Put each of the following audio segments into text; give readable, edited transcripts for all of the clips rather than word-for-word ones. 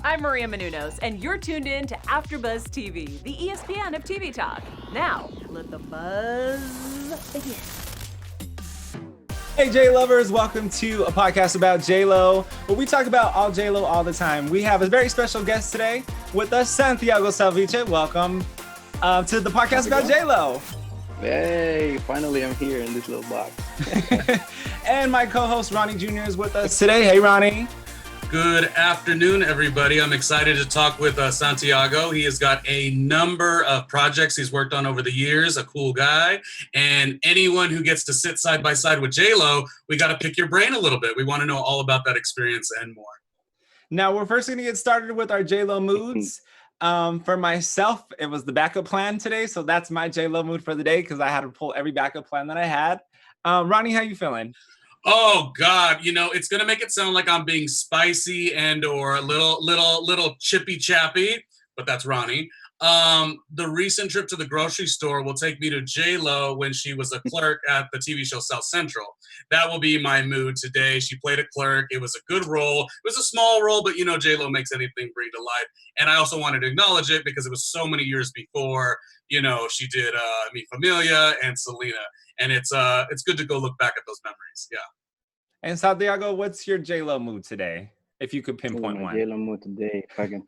I'm Maria Menounos, and you're tuned in to AfterBuzz TV, the ESPN of TV talk. Now, let the buzz begin. Hey J lovers, welcome to a podcast about JLo, where we talk about all JLo all the time. We have a very special guest today with us, Santiago Salviche. Welcome to the podcast about JLo. Hey, finally I'm here in this little box. And my co-host Ronnie Jr. is with us today. Hey Ronnie. Good afternoon, everybody. I'm excited to talk with Santiago. He has got a number of projects he's worked on over the years, a cool guy. And anyone who gets to sit side by side with JLo, we got to pick your brain a little bit. We want to know all about that experience and more. Now, we're first going to get started with our JLo moods. For myself, it was the backup plan today. So that's my JLo mood for the day because I had to pull every backup plan that I had. Ronnie, how you feeling? Oh God, you know, it's gonna make it sound like I'm being spicy and or a little chippy chappy, but that's Ronnie. The recent trip to the grocery store will take me to JLo when she was a clerk at the TV show South Central. That will be my mood today. She played a clerk. It was a good role. It was a small role, but you know, JLo makes anything bring to life. And I also wanted to acknowledge it because it was so many years before, you know, she did Mi Familia and Selena. And it's good to go look back at those memories. Yeah. And Santiago, what's your JLo mood today? If you could pinpoint one. JLo mood today, if I can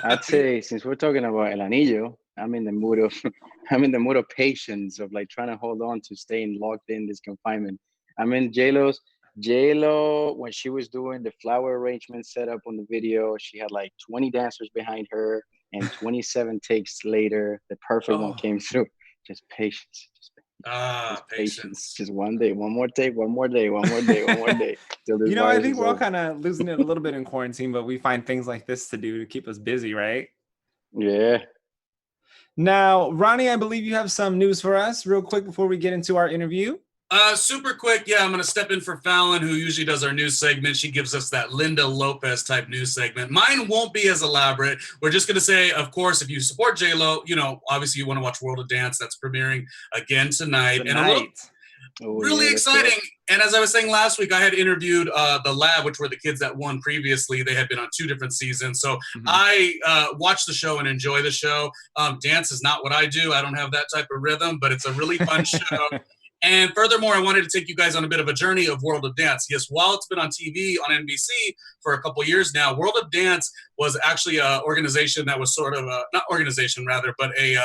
I'd say since we're talking about El Anillo, I'm in the mood of patience, of like trying to hold on to staying locked in this confinement. I'm in JLo when she was doing the flower arrangement setup on the video. She had like 20 dancers behind her, and 27 takes later, the perfect one came through. Just patience. Just patience. Just one day, one more day. You know, I think we're all kind of losing it a little bit in quarantine, but we find things like this to do to keep us busy, right? Yeah. Now, Ronnie, I believe you have some news for us real quick before we get into our interview. Super quick. Yeah, I'm going to step in for Fallon, who usually does our news segment. She gives us that Linda Lopez type news segment. Mine won't be as elaborate. We're just going to say, of course, if you support JLo, you know, obviously you want to watch World of Dance. That's premiering again tonight. Really exciting. Cool. And as I was saying last week, I had interviewed the Lab, which were the kids that won previously. They had been on 2 different seasons. So I watch the show and enjoy the show. Dance is not what I do. I don't have that type of rhythm, but it's a really fun show. And furthermore, I wanted to take you guys on a bit of a journey of World of Dance. Yes, while it's been on TV on NBC for a couple years now, World of Dance was actually an organization that was sort of but a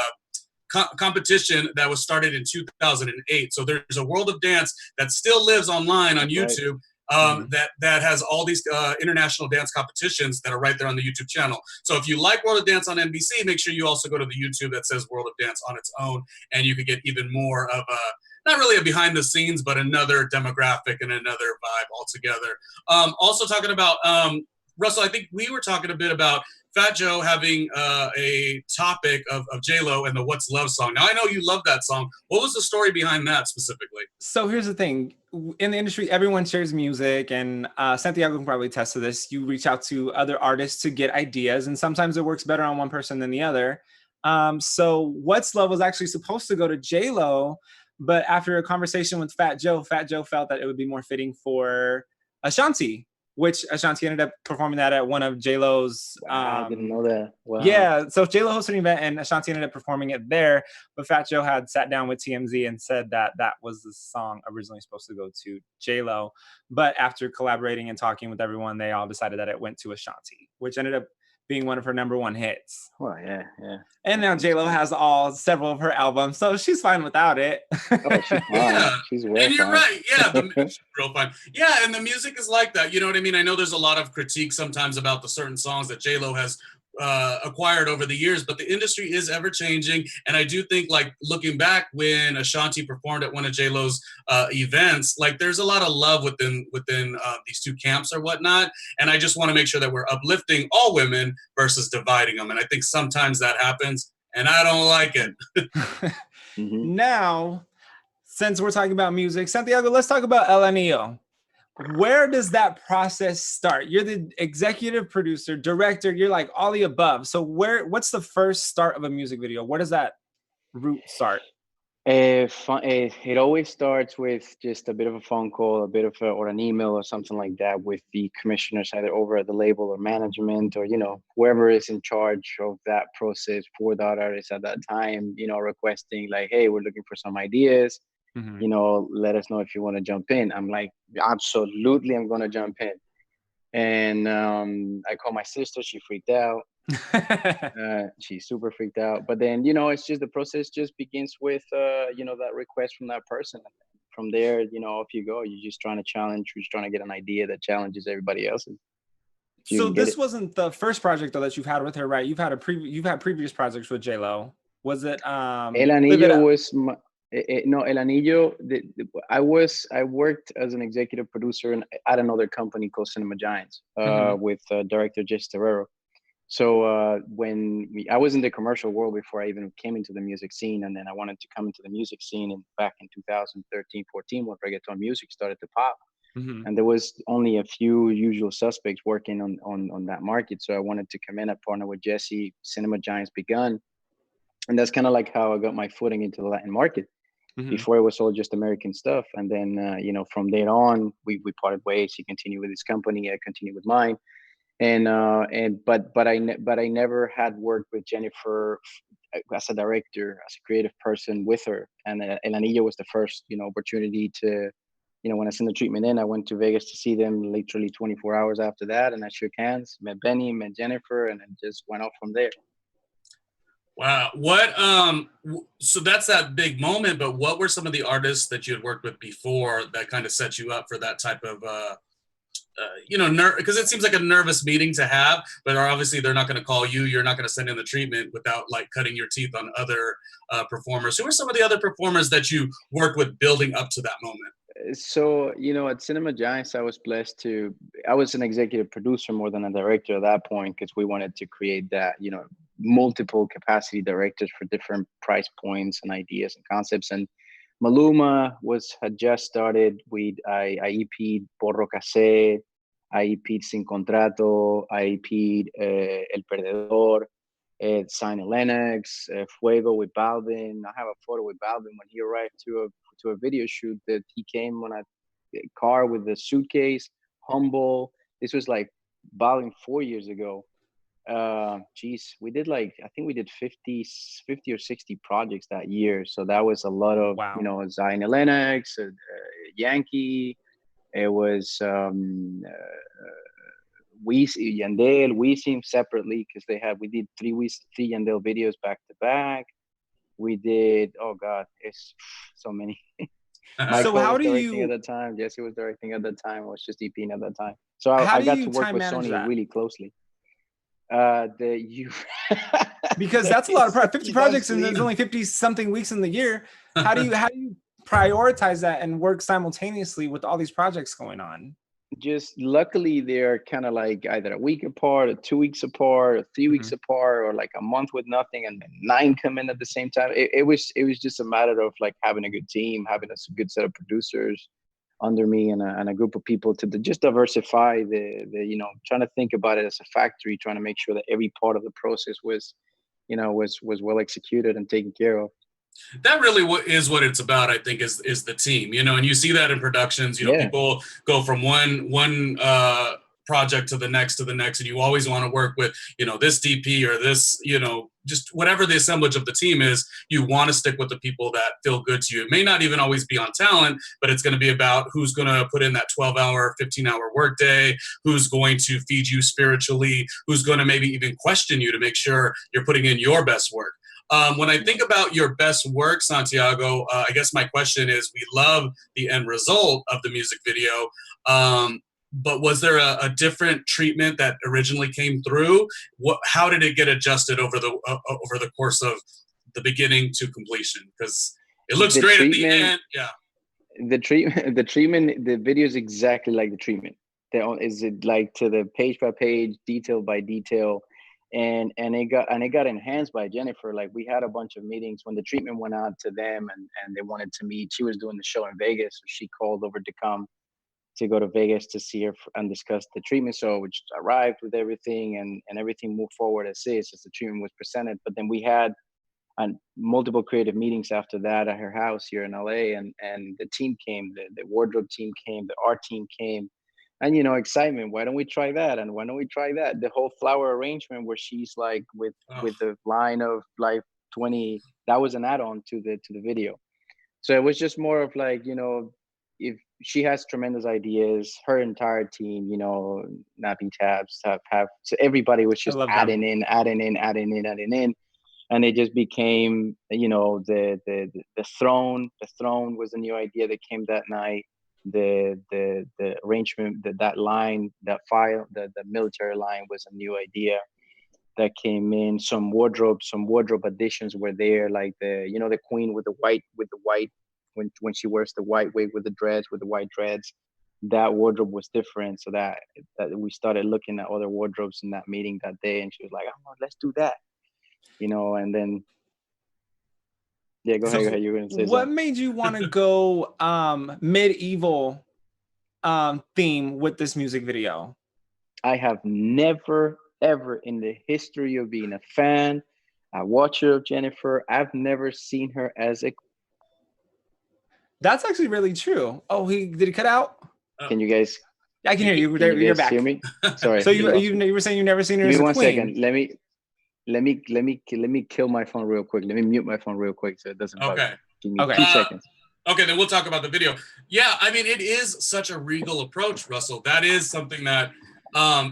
competition that was started in 2008. So there's a World of Dance that still lives online on YouTube. That has all these international dance competitions that are right there on the YouTube channel. So if you like World of Dance on NBC, make sure you also go to the YouTube that says World of Dance on its own, and you could get even more of not really a behind the scenes, but another demographic and another vibe altogether. Also talking about, Russell, I think we were talking a bit about Fat Joe having a topic of JLo and the What's Love song. Now, I know you love that song. What was the story behind that specifically? So here's the thing. In the industry, everyone shares music, and Santiago can probably attest to this. You reach out to other artists to get ideas, and sometimes it works better on one person than the other. So What's Love was actually supposed to go to JLo, but after a conversation with Fat Joe felt that it would be more fitting for Ashanti, which Ashanti ended up performing that at one of JLo's. Wow, I didn't know that. Wow. Yeah, so JLo hosted an event and Ashanti ended up performing it there, but Fat Joe had sat down with TMZ and said that that was the song originally supposed to go to JLo, but after collaborating and talking with everyone, they all decided that it went to Ashanti, which ended up being one of her #1 hits. Well, yeah. And now JLo has several of her albums, so she's fine without it. Oh, she's fine. Yeah. She's well and you're fine. right. Yeah, she's real fun. Yeah, and the music is like that. You know what I mean? I know there's a lot of critique sometimes about the certain songs that JLo has acquired over the years, but the industry is ever changing. And I do think, like, looking back when Ashanti performed at one of JLo's events, like, there's a lot of love within these two camps or whatnot. And I just want to make sure that we're uplifting all women versus dividing them. And I think sometimes that happens, and I don't like it. Now, since we're talking about music, Santiago, let's talk about El Anillo. Where does that process start? You're the executive producer, director, you're like all the above. So what's the first start of a music video? Where does that route start? It always starts with just a bit of a phone call, or an email or something like that with the commissioners, either over at the label or management, or, whoever is in charge of that process for that artist at that time, requesting like, hey, we're looking for some ideas, let us know if you want to jump in. I'm like, absolutely, I'm going to jump in. And I called my sister, she freaked out. She's super freaked out, but then it's just the process just begins with that request from that person. From there, off you go. You're just trying to get an idea that challenges everybody else's. So this wasn't the first project though that you've had with her, right? You've had previous projects with JLo. Was it El Anillo was no, El Anillo. I worked as an executive producer at another company called Cinema Giants with director Jess Terrero. So when I was in the commercial world before I even came into the music scene, and then I wanted to come into the music scene back in 2013, 14, when reggaeton music started to pop. And there was only a few usual suspects working on that market. So I wanted to come in and partner with Jesse. Cinema Giants begun. And that's kind of like how I got my footing into the Latin market. Before it was all just American stuff. And then, from there on, we parted ways. He continued with his company. I continued with mine. But I never had worked with Jennifer as a director, as a creative person with her. And El Anillo was the first, opportunity to, when I sent the treatment in, I went to Vegas to see them literally 24 hours after that. And I shook hands, met Benny, met Jennifer, and then just went off from there. Wow. What, so that's that big moment, but what were some of the artists that you had worked with before that kind of set you up for that type of, because it seems like a nervous meeting to have, but obviously they're not going to call you. You're not going to send in the treatment without like cutting your teeth on other performers. Who are some of the other performers that you worked with building up to that moment? So, at Cinema Giants, I was an executive producer more than a director at that point, because we wanted to create that, multiple capacity directors for different price points and ideas and concepts. And Maluma had just started. I EP'd Porro Casé, I EP'd Sin Contrato, I EP'd El Perdedor, signed LatinX, Fuego with Balvin. I have a photo with Balvin when he arrived to a video shoot that he came on a car with a suitcase, humble. This was like Balvin 4 years ago. We did I think we did 50 or 60 projects that year. So that was a lot of, Zion LatinX, Yankee. It was Yandel, Weezy separately, because we did three Yandel videos back to back. We did, oh God, it's so many. So how do you? At the time, Jesse was directing at the time. I was just EPing at that time. So I got to work with Sony really closely. Because that's a lot of 50 projects and there's only 50 something weeks in the year. How do you prioritize that and work simultaneously with all these projects going on? Just luckily they're kind of like either a week apart, or 2 weeks apart, or 3 weeks apart, or like a month with nothing, and then 9 come in at the same time. It was just a matter of like having a good team, having a good set of producers under me, and a group of people to just diversify the trying to think about it as a factory, trying to make sure that every part of the process was well executed and taken care of. That really is what it's about, I think, is the team, and you see that in productions, people go from one project to the next, and you always want to work with, this DP or this, just whatever the assemblage of the team is, you want to stick with the people that feel good to you. It may not even always be on talent, but it's going to be about who's going to put in that 12-hour, 15-hour workday, who's going to feed you spiritually, who's going to maybe even question you to make sure you're putting in your best work. When I think about your best work, Santiago, I guess my question is, we love the end result of the music video, but was there a different treatment that originally came through? How did it get adjusted over the course of the beginning to completion? Because it looks great at the end. Yeah. The treatment, the video is exactly like the treatment. Is it like to the page by page, detail by detail. And it got enhanced by Jennifer. Like, we had a bunch of meetings when the treatment went out to them, and they wanted to meet. She was doing the show in Vegas, so she called over to go to Vegas to see her and discuss the treatment. So which arrived with everything, and everything moved forward as the treatment was presented. But then we had and multiple creative meetings after that at her house here in LA, and the team came, the wardrobe team came, the art team came, and excitement. Why don't we try that? And why don't we try that? The whole flower arrangement where she's like with the line of like 20, that was an add-on to the video. So it was just more of like, if she has tremendous ideas, her entire team, nappy tabs have so everybody was just adding in, and it just became, the throne. The throne was a new idea that came that night. The arrangement, that line, that file, the military line was a new idea that came in. Some wardrobe additions were there, like the queen with the white when she wears the white wig with the white dreads. That wardrobe was different, so that we started looking at other wardrobes in that meeting that day, and she was like, "Oh, let's do that," and then go ahead. You were gonna say what something. made you want to go medieval theme with this music video? I have never ever in the history of being a fan, a watcher of Jennifer, I've never seen her as a. That's actually really true. Oh, did he cut out? Can you guys? I can hear you. You're back. Hear me? Sorry. So you were saying you've never seen her Give as me a one queen. second. Let me kill my phone real quick. Let me mute my phone real quick so it doesn't bug me. Give me 2 seconds. Okay, then we'll talk about the video. Yeah, I mean, it is such a regal approach, Russell. That is something that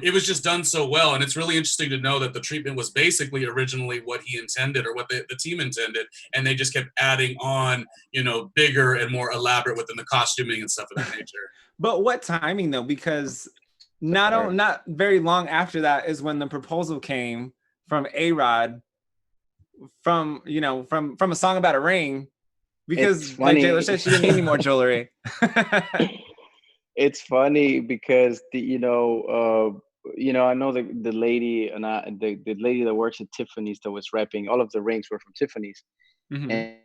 it was just done so well. And it's really interesting to know that the treatment was basically originally what he intended, or what the team intended. And they just kept adding on, bigger and more elaborate within the costuming and stuff of that nature. But what timing though? Because not very long after that is when the proposal came from A-Rod from a song about a ring, because like JLo said, she didn't need any more jewelry. It's funny because I know the lady the lady that works at Tiffany's that was repping, all of the rings were from Tiffany's. Mm-hmm.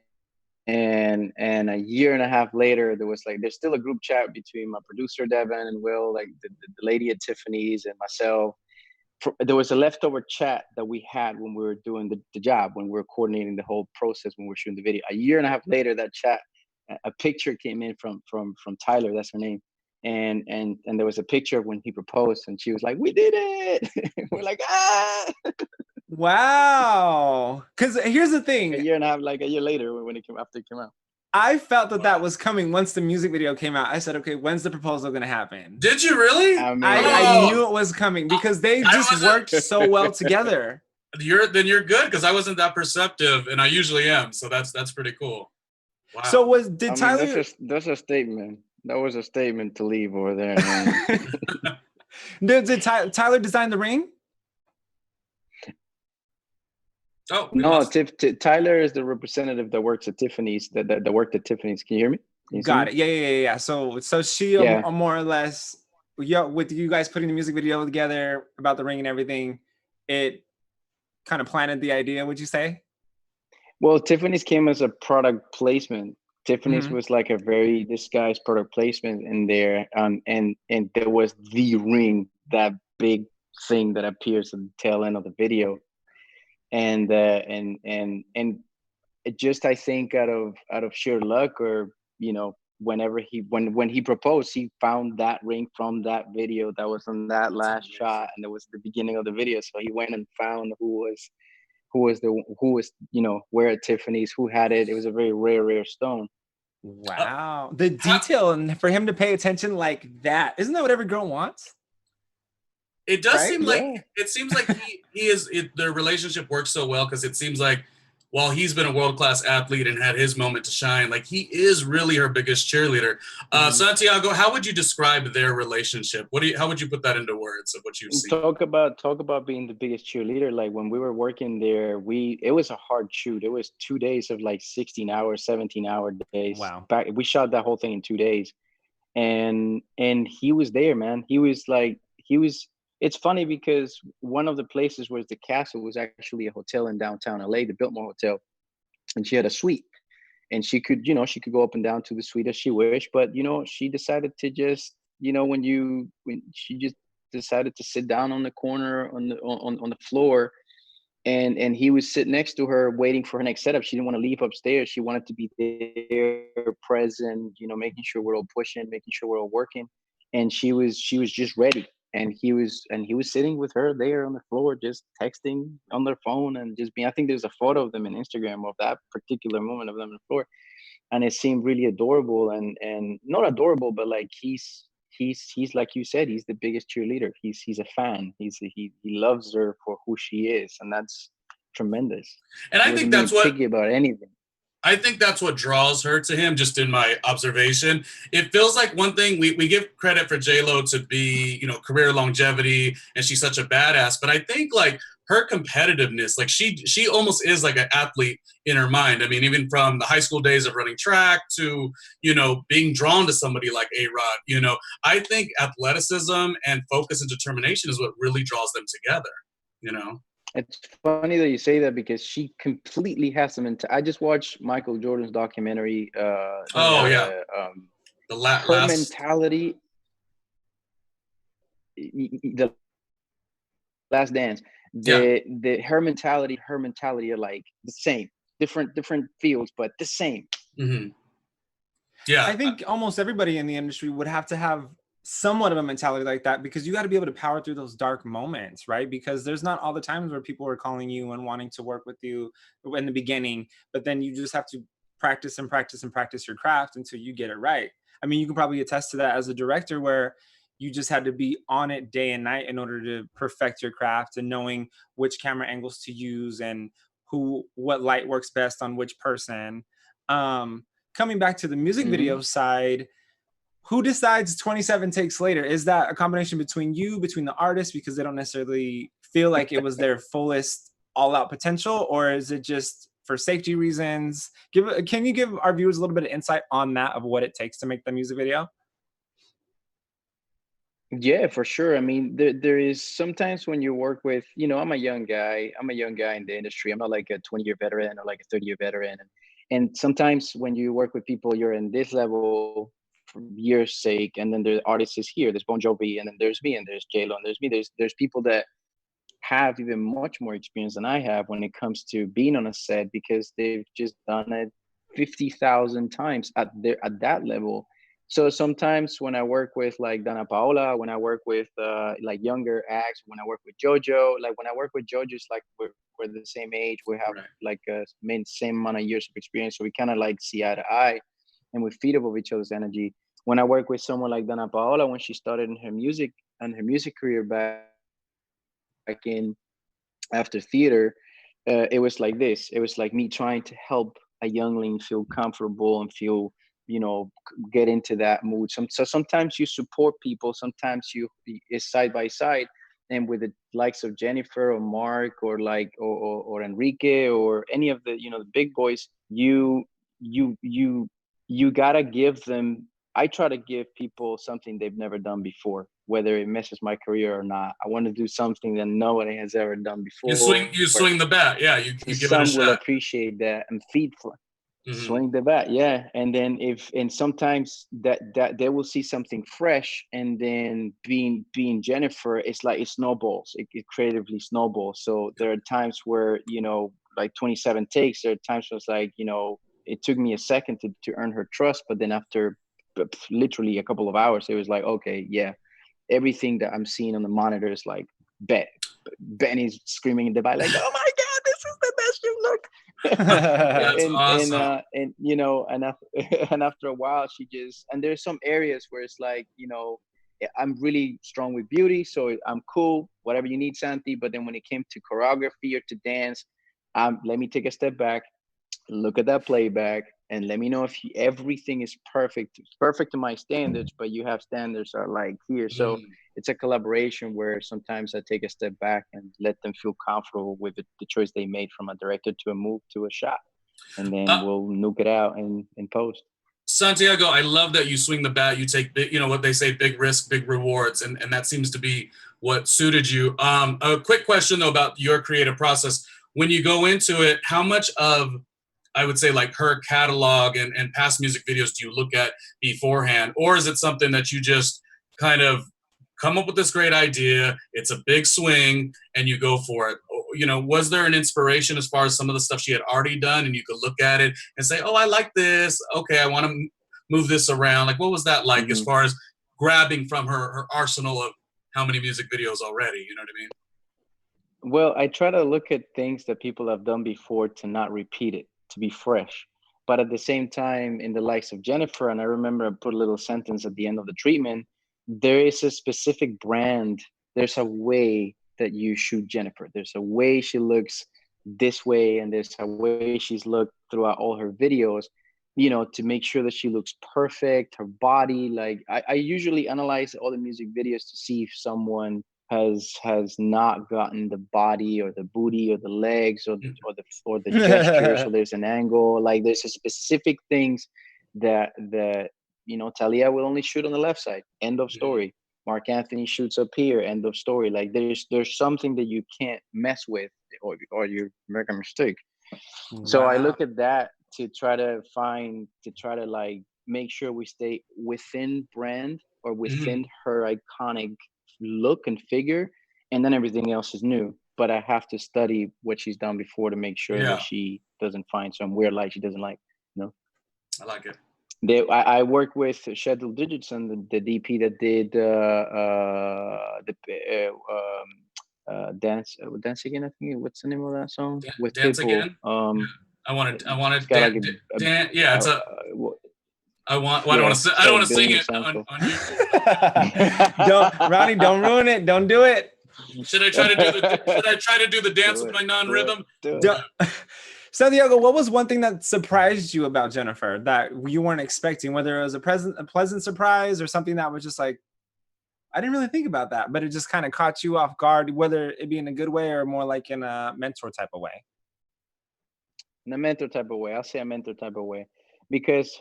And a year and a half later, there's still a group chat between my producer Devin and Will, like the lady at Tiffany's and myself. There was a leftover chat that we had when we were doing the job, when we were coordinating the whole process, when we were shooting the video. A year and a half later, that chat, a picture came in from Tyler, that's her name. And there was a picture of when he proposed, and she was like, "We did it!" We're like, "Ah!" Wow. Because here's the thing: a year later, when it came after it came out, I felt that was coming once the music video came out. I said, "Okay, when's the proposal gonna happen?" Did you really? I knew it was coming because they just worked so well together. Then you're good, because I wasn't that perceptive, and I usually am. So that's pretty cool. Wow. So Tyler? That's a statement. That was a statement to leave over there. Did Tyler design the ring? Oh no, Tyler is the representative that works at Tiffany's. That worked at Tiffany's. Can you hear me? Got it. Yeah. So she more or less, with you guys putting the music video together about the ring and everything, it kind of planted the idea. Would you say? Well, Tiffany's came as a product placement. Tiffany's was like a very disguised product placement in there, and there was the ring, that big thing that appears at the tail end of the video, and it just, I think out of sheer luck, or whenever when he proposed, he found that ring from that video that was on that last shot, and it was the beginning of the video. So he went and found who was where at Tiffany's, who had it. It was a very rare stone. Wow. The detail, and for him to pay attention like that, isn't that what every girl wants? It does seem like, it seems like their relationship works so well, because it seems like while he's been a world-class athlete and had his moment to shine, like he is really her biggest cheerleader. Santiago, how would you describe their relationship? How would you put that into words of what you've seen? Talk about being the biggest cheerleader. Like when we were working there, it was a hard shoot. It was 2 days of like 16-hour, 17-hour days. Wow. We shot that whole thing in 2 days, and he was there, man. It's funny because one of the places where the castle was actually a hotel in downtown LA, the Biltmore Hotel, and she had a suite, and she could go up and down to the suite as she wished. But she decided to just, when she just decided to sit down on the corner on the floor, and he would sit next to her waiting for her next setup. She didn't want to leave upstairs. She wanted to be there, present, you know, making sure we're all pushing, making sure we're all working. And she was just ready. And he was sitting with her there on the floor, just texting on their phone and just being. I think there's a photo of them in Instagram of that particular moment of them on the floor, and it seemed really adorable. And not adorable, but like he's like you said, he's the biggest cheerleader. He's a fan. He loves her for who she is, and that's tremendous. And I think that's what picky about anything. I think that's what draws her to him, just in my observation. It feels like one thing, we give credit for JLo to be, you know, career longevity, and she's such a badass. But I think like her competitiveness, like she almost is like an athlete in her mind. I mean, even from the high school days of running track to, you know, being drawn to somebody like A-Rod, you know, I think athleticism and focus and determination is what really draws them together, you know? It's funny that you say that because she completely has some. I just watched Michael Jordan's documentary. The her mentality, the Last Dance. Her mentality are like the same, different fields, but the same. Mm-hmm. Yeah, I think almost everybody in the industry would have to have somewhat of a mentality like that, because you got to be able to power through those dark moments, right? Because there's not all the times where people are calling you and wanting to work with you in the beginning, but then you just have to practice and practice and practice your craft until you get it right. I mean, you can probably attest to that as a director, where you just had to be on it day and night in order to perfect your craft, and knowing which camera angles to use and what light works best on which person. Coming back to the music video side, who decides 27 takes later? Is that a combination between the artists, because they don't necessarily feel like it was their fullest all-out potential, or is it just for safety reasons? Can you give our viewers a little bit of insight on that, of what it takes to make the music video? Yeah, for sure. I mean, there is sometimes when you work with, you know, I'm a young guy in the industry. I'm not like a 20-year veteran or like a 30-year veteran. And sometimes when you work with people, you're in this level for years' sake, and then the artist is here. There's Bon Jovi, and then there's me, and there's JLo, and there's me. There's people that have even much more experience than I have when it comes to being on a set, because they've just done it 50,000 times at that level. So sometimes when I work with like Danna Paola, when I work with like younger acts, when I work with JoJo, like when I work with JoJo, it's like we're the same age. We have like a same amount of years of experience. So we kind of like see eye to eye, and we feed off of each other's energy. When I work with someone like Danna Paola, when she started in her music career back in after theater, it was like this. It was like me trying to help a youngling feel comfortable and feel, you know, get into that mood. So sometimes you support people, sometimes it's side by side. And with the likes of Jennifer or Mark or like or Enrique or any of the, you know, the big boys, you gotta give them. I try to give people something they've never done before, whether it messes my career or not. I want to do something that nobody has ever done before. You swing the bat, yeah. You give it a shot. Some will appreciate that and feed for. Swing the bat, yeah. And then sometimes that they will see something fresh, and then being Jennifer, it's like it snowballs. It creatively snowballs. So there are times where, you know, like 27 takes. There are times where it's like, you know, it took me a second to earn her trust, but then after literally a couple of hours, it was like, okay, yeah, everything that I'm seeing on the monitor is like Benny's screaming in the back like, oh my god, this is the best you look. That's awesome. And you know, and after a while, and there's some areas where it's like, you know, I'm really strong with beauty, so I'm cool, whatever you need, Santi. But then when it came to choreography or to dance, let me take a step back, look at that playback, and let me know if everything is perfect to my standards, but you have standards are like here. So it's a collaboration where sometimes I take a step back and let them feel comfortable with the choice they made, from a director to a move to a shot, and then we'll nuke it out in post. Santiago, I love that you swing the bat. You take big, you know what they say, big risk, big rewards, and that seems to be what suited you. A quick question though about your creative process. When you go into it, how much of, I would say, like her catalog and past music videos do you look at beforehand? Or is it something that you just kind of come up with this great idea, it's a big swing, and you go for it? you know, was there an inspiration as far as some of the stuff she had already done and you could look at it and say, oh, I like this. Okay, I want to move this around. Like, what was that like as far as grabbing from her arsenal of how many music videos already? You know what I mean? Well, I try to look at things that people have done before to not repeat it, to be fresh. But at the same time, in the likes of Jennifer, and I remember I put a little sentence at the end of the treatment, there is a specific brand. There's a way that you shoot Jennifer. There's a way she looks this way, and there's a way she's looked throughout all her videos, you know, to make sure that she looks perfect, her body. Like I usually analyze all the music videos to see if someone has not gotten the body or the booty or the legs or the gesture. So there's an angle, like there's a specific things that you know, Thalia will only shoot on the left side, end of story. Marc Anthony shoots up here, end of story. Like there's something that you can't mess with or you make a mistake. So I look at that to try to like make sure we stay within brand or within her iconic look and figure, and then everything else is new. But I have to study what she's done before to make sure that she doesn't find some weird light she doesn't like. You know, I like it. I work with Schedule Digitson, the DP that did dance again. I think what's the name of that song? With Dance people. Again. I wanted yeah, it's I don't want to sing it on Don't, Ronnie, don't ruin it. Don't do it. Should I try to do the dance with my non-rhythm? Santiago, what was one thing that surprised you about Jennifer that you weren't expecting, whether it was a pleasant surprise or something that was just like, I didn't really think about that, but it just kind of caught you off guard, whether it be in a good way or more like in a mentor type of way? In a mentor type of way. I'll say a mentor type of way. Because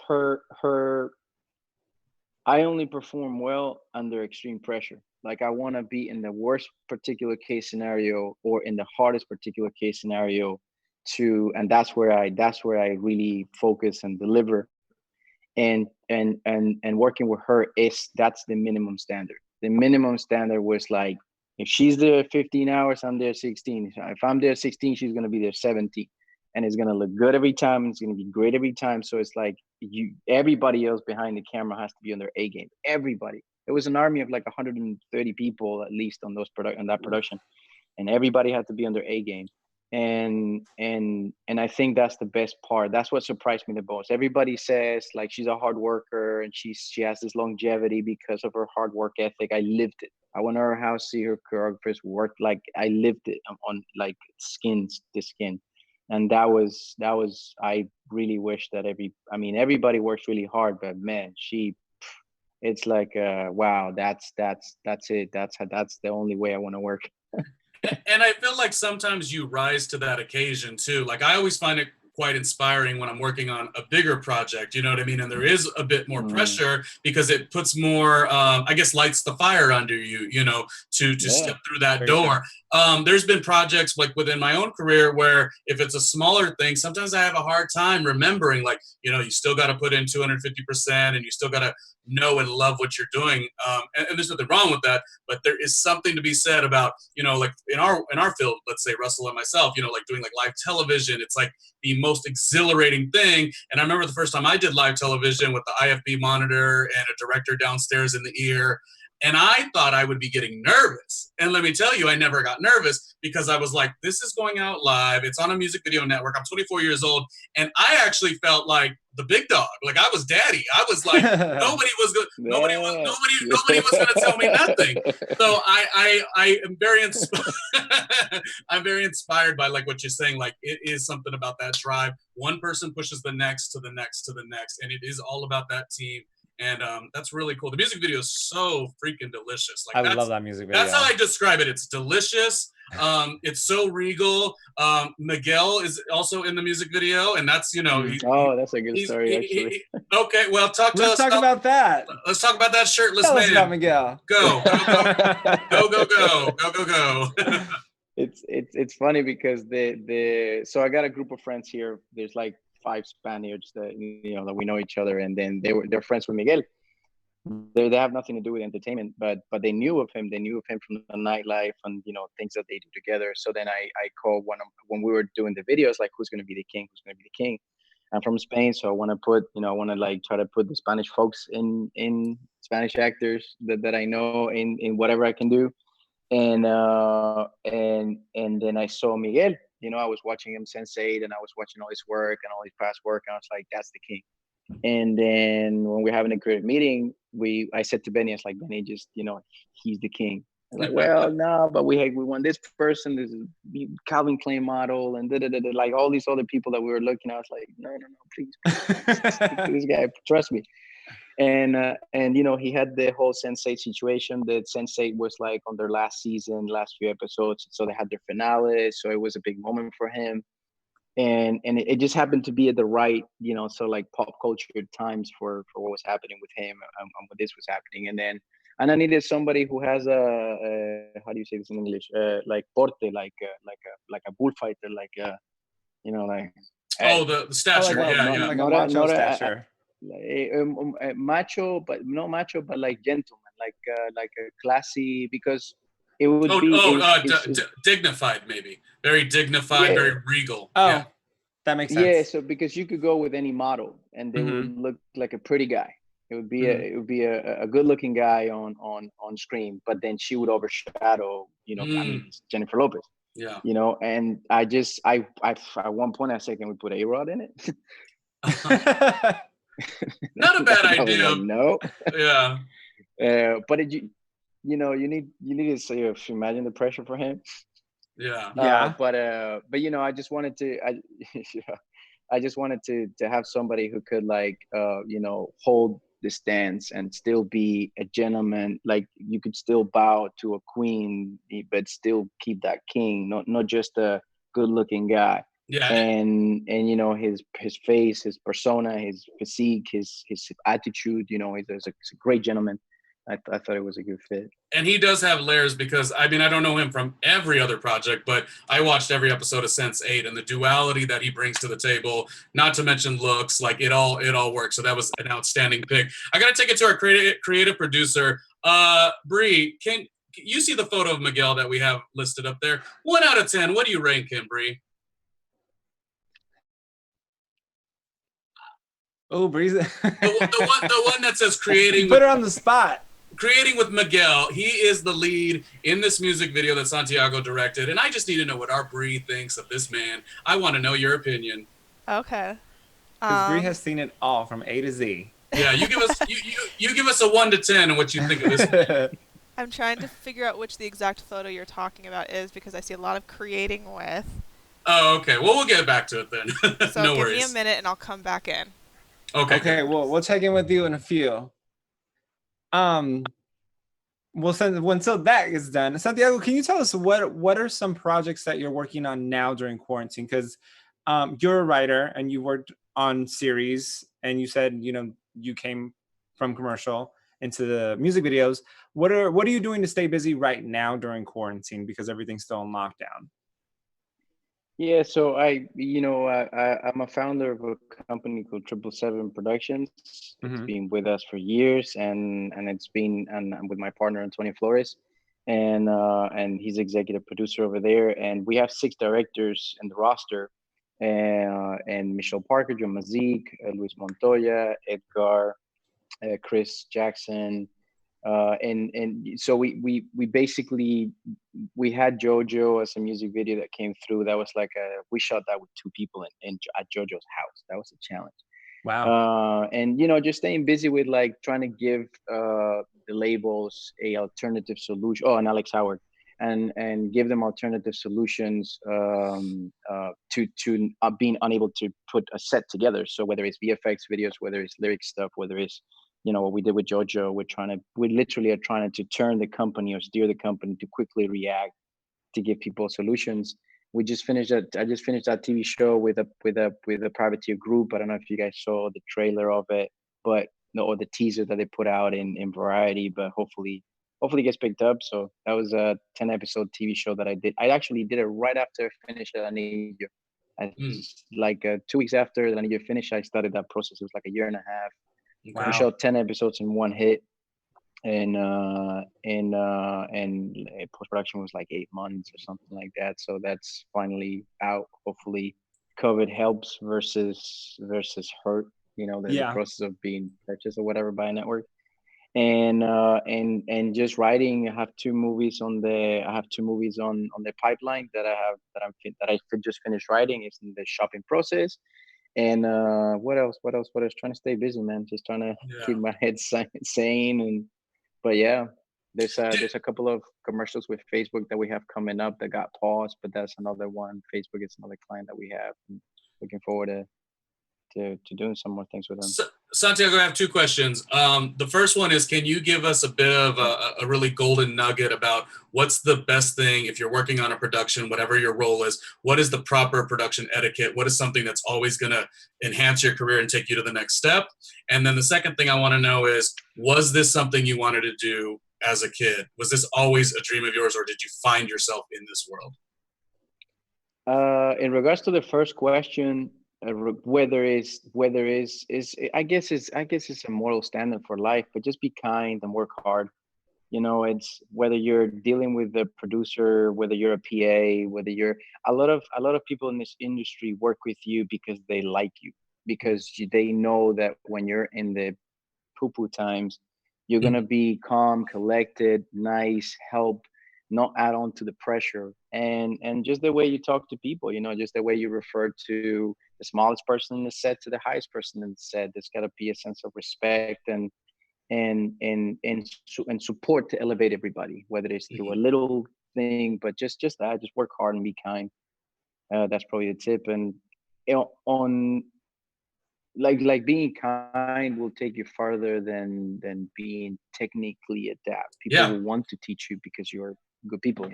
I only perform well under extreme pressure. Like I want to be in the worst particular case scenario or in the hardest particular case scenario and that's where I really focus and deliver. And working with her that's the minimum standard. The minimum standard was like, if she's there 15 hours, I'm there 16. If I'm there 16, she's going to be there 17. And it's gonna look good every time. It's gonna be great every time. So it's like everybody else behind the camera has to be on their A game. Everybody. It was an army of like 130 people at least on that production, and everybody had to be on their A game. And I think that's the best part. That's what surprised me the most. Everybody says like she's a hard worker and she has this longevity because of her hard work ethic. I lived it. I went to her house, see her choreographers work. Like I lived it on like skin to skin. And that was I really wish that everybody works really hard, but man, it's like wow, that's it. That's the only way I want to work. And I feel like sometimes you rise to that occasion too. Like I always find it quite inspiring when I'm working on a bigger project, you know what I mean? And there is a bit more pressure because it puts more, I guess, lights the fire under you, you know, to step through that door. There's been projects like within my own career where if it's a smaller thing, sometimes I have a hard time remembering, like, you know, you still got to put in 250% and you still got to know and love what you're doing. And there's nothing wrong with that, but there is something to be said about, you know, like in our field, let's say Russell and myself, you know, like doing like live television, it's like the most exhilarating thing. And I remember the first time I did live television with the IFB monitor and a director downstairs in the ear, and I thought I would be getting nervous. And let me tell you, I never got nervous because I was like, this is going out live. It's on a music video network. I'm 24 years old. And I actually felt like the big dog. Like I was daddy. I was like, nobody was going to tell me nothing. So I am very I'm very inspired by like what you're saying. Like it is something about that drive. One person pushes the next to the next to the next. And it is all about that team. And that's really cool. The music video is so freaking delicious. Like I love that music video. That's how I describe it. It's delicious. It's so regal. Miguel is also in the music video, and that's, you know. That's a good story, actually. Okay, well, let's talk about that. Let's talk about that shirtless Tell man. us about Miguel. Go. It's funny because so I got a group of friends here. There's like 5 Spaniards that, you know, that we know each other, and then they're friends with Miguel. They have nothing to do with entertainment, but they knew of him. They knew of him from the nightlife and things that they do together. So then I called when we were doing the videos, like, who's going to be the king? Who's going to be the king? I'm from Spain, so I want to put I want to like try to put the Spanish folks in Spanish actors that I know in whatever I can do. And then I saw Miguel. I was watching him Sense8, and I was watching all his work and all his past work, and I was like, that's the king. And then when we're having a creative meeting, I said to Benny, I was like, Benny, just he's the king. I was like, well, no, but we want this person, this is Calvin Klein model, and like all these other people that we were looking at. I was like, no, please stick to this guy, trust me. And he had the whole Sense8 situation. That Sense8 was like on their last season, last few episodes, so they had their finale, so it was a big moment for him. And it just happened to be at the right, so like pop culture times for what was happening with him and what this was happening. And I needed somebody who has a how do you say this in English? Like porte, like a bullfighter, like like. The stature, like a macho stature. Macho, but not macho, but like gentleman, like a classy, because it would be dignified, maybe very dignified, very regal. Oh, that makes sense. Yeah, so because you could go with any model and they would look like a pretty guy. It would be a good looking guy on screen, but then she would overshadow Jennifer Lopez. Yeah. And I at one point I said, can we put A-Rod in it? Not a bad idea. Like, no. Yeah. But you need to say, imagine the pressure for him. Yeah. But I just wanted to I just wanted to have somebody who could like hold the stance and still be a gentleman. Like, you could still bow to a queen, but still keep that king, not just a good looking guy. Yeah. And his face, his persona, his physique, his attitude, he's a great gentleman. I thought it was a good fit. And he does have layers, because I don't know him from every other project, but I watched every episode of Sense8, and the duality that he brings to the table, not to mention looks, like it all works. So that was an outstanding pick. I got to take it to our creative producer. Bree, can you see the photo of Miguel that we have listed up there? 1 out of 10. What do you rank him, Bree? Oh, Breeze. the one that says creating. Put her on the spot. Creating with Miguel. He is the lead in this music video that Santiago directed, and I just need to know what our Bree thinks of this man. I want to know your opinion. Okay. Because Bree has seen it all from A to Z. Yeah, you give us you give us a 1 to 10 and what you think of this man. I'm trying to figure out which the exact photo you're talking about is, because I see a lot of creating with. Oh, okay. Well, we'll get back to it then. So no give worries. me a minute and I'll come back in. Okay. Well, we'll check in with you in a few. Until that is done, Santiago, can you tell us what are some projects that you're working on now during quarantine? Because you're a writer and you worked on series, and you said you came from commercial into the music videos. What are you doing to stay busy right now during quarantine, because everything's still in lockdown? Yeah, so I'm a founder of a company called 777 Productions. It's been with us for years, and I'm with my partner Antonio Flores, and he's executive producer over there. And we have 6 directors in the roster, and Michelle Parker, John Mazik, Luis Montoya, Edgar, Chris Jackson. And so we basically had JoJo as a music video that came through. That was like we shot that with 2 people at JoJo's house. That was a challenge. Wow. And just staying busy with like trying to give the labels a alternative solution. Oh, and Alex Howard, and give them alternative solutions to being unable to put a set together. So whether it's VFX videos, whether it's lyric stuff, whether it's what we did with JoJo, we literally are trying to turn the company or steer the company to quickly react, to give people solutions. I just finished that TV show with a privateer group. I don't know if you guys saw the trailer of it, or the teaser that they put out in Variety, but hopefully it gets picked up. So that was a 10-episode TV show that I did. I actually did it right after I finished Anillo. Like 2 weeks after Anillo finished, I started that process. It was like a year and a half. Wow. We shot 10 episodes in one hit. and post production was like 8 months or something like that. So that's finally out. Hopefully, COVID helps versus hurt. You know, the Yeah. process of being purchased or whatever by a network. And just writing. I have two movies on the pipeline that I just finished writing. It's in the shopping process. And what else? Trying to stay busy, man. Just trying to Yeah. keep my head sane. And but yeah, there's a couple of commercials with Facebook that we have coming up that got paused, but that's another one. Facebook is another client that we have. And looking forward to doing some more things with them. Santiago, I have two questions. The first one is, can you give us a bit of a really golden nugget about what's the best thing if you're working on a production, whatever your role is, what is the proper production etiquette? What is something that's always going to enhance your career and take you to the next step? And then the second thing I want to know is, was this something you wanted to do as a kid? Was this always a dream of yours, or did you find yourself in this world? In regards to the first question, whether is I guess it's a moral standard for life, but just be kind and work hard. You know, it's whether you're dealing with the producer, whether you're a PA, whether you're a lot of people in this industry work with you because they like you, because they know that when you're in the poo-poo times, you're gonna be calm, collected, nice, help, not add on to the pressure, and just the way you talk to people, just the way you refer to the smallest person in the set to the highest person in the set. There's got to be a sense of respect and support to elevate everybody, whether it's through a little thing, but just that, just work hard and be kind. That's probably a tip. And on like being kind will take you farther than being technically adept. People Yeah. will want to teach you because you're good people.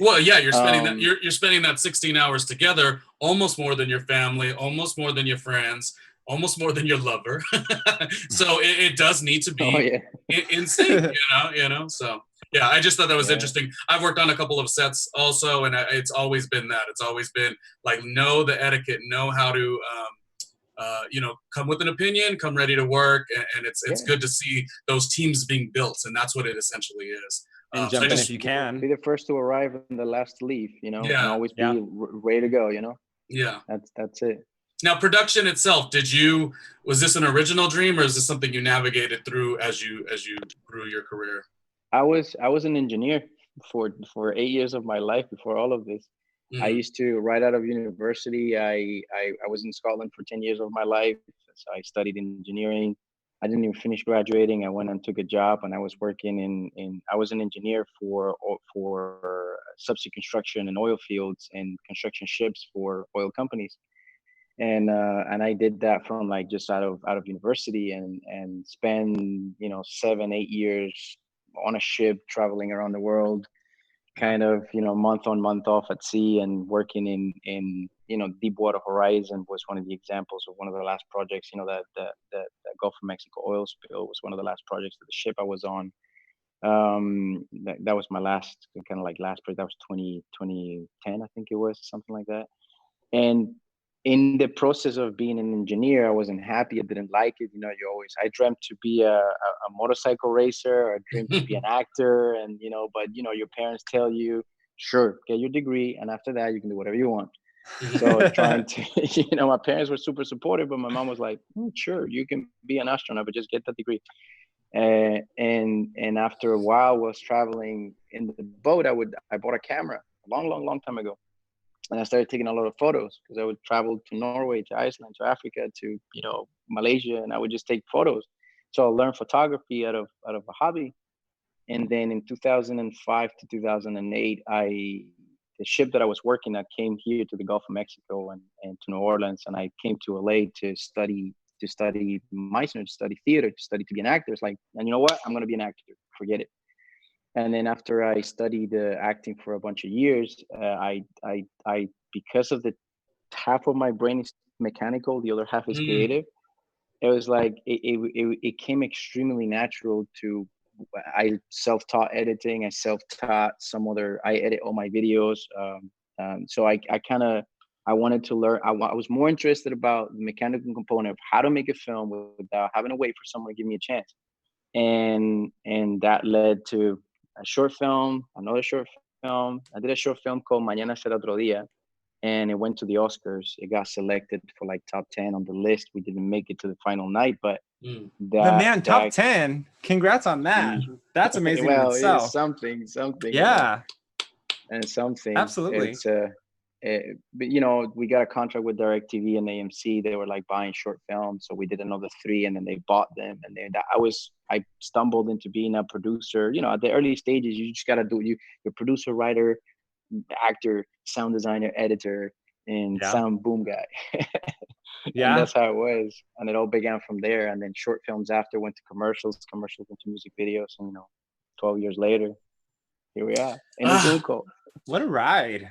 Well, yeah, you're spending that Um, you're spending that 16 hours together, almost more than your family, almost more than your friends, almost more than your lover. So it does need to oh be yeah. in sync, So yeah, I just thought that was Yeah. interesting. I've worked on a couple of sets also, and it's always been that. It's always been like, know the etiquette, know how to come with an opinion, come ready to work, and it's Yeah. good to see those teams being built, and that's what it essentially is. And So I jump in if just you Be can. the first to arrive and the last to leave, and yeah always be Yeah. ready to go. yeah. That's it. Now, production itself, was this an original dream, or is this something you navigated through as you grew your career? I was an engineer for 8 years of my life before all of this. I Mhm. used to, right out of university, I was in Scotland for 10 years of my life. So I studied engineering. I didn't even finish graduating. I went and took a job, and I was working in I was an engineer for subsea construction and oil fields and construction ships for oil companies. And I did that from like just out of university, and spend 7-8 years on a ship traveling around the world, kind of month on month off at sea, and working in Deepwater Horizon was one of the examples of one of the last projects. That Gulf of Mexico oil spill was one of the last projects that the ship I was on. That was my last kind of like last project. That was 2010, I think it was, something like that. And in the process of being an engineer, I wasn't happy. I didn't like it. I dreamt to be a motorcycle racer. I dreamed to be an actor, and but your parents tell you, sure, get your degree, and after that you can do whatever you want. So trying to, my parents were super supportive, but my mom was like, sure, you can be an astronaut, but just get that degree. And after a while, was traveling in the boat. I bought a camera a long, long, long time ago, and I started taking a lot of photos, because I would travel to Norway, to Iceland, to Africa, to Malaysia, and I would just take photos. So I learned photography out of a hobby. And then in 2005 to 2008, the ship that I was working at came here to the Gulf of Mexico and to New Orleans, and I came to LA to study Meisner, to study theater, to study to be an actor. It's like, and you know what? I'm going to be an actor. Forget it. And then after I studied acting for a bunch of years, I because of the half of my brain is mechanical, the other half is creative. It was like it came extremely natural to. I self-taught editing. I self-taught I edit all my videos. So I wanted to learn. I was more interested about the mechanical component of how to make a film without having to wait for someone to give me a chance. and that led to a short film, another short film. I did a short film called Mañana Será Otro Día, and it went to the Oscars. It got selected for like top 10 on the list. We didn't make it to the final night, but top 10. Congrats on that. That's amazing in itself. It's something. Yeah. And something. Absolutely. It's but you know, we got a contract with DirecTV and AMC. They were like buying short films, so we did another 3, and then they bought them. And then I stumbled into being a producer. You know, at the early stages, you just gotta do you're producer, writer, actor, sound designer, editor, and sound boom guy. And that's how it was. And it all began from there. And then short films after went to commercials into music videos. And, you know, 12 years later, here we are in the Zoom call. What a ride.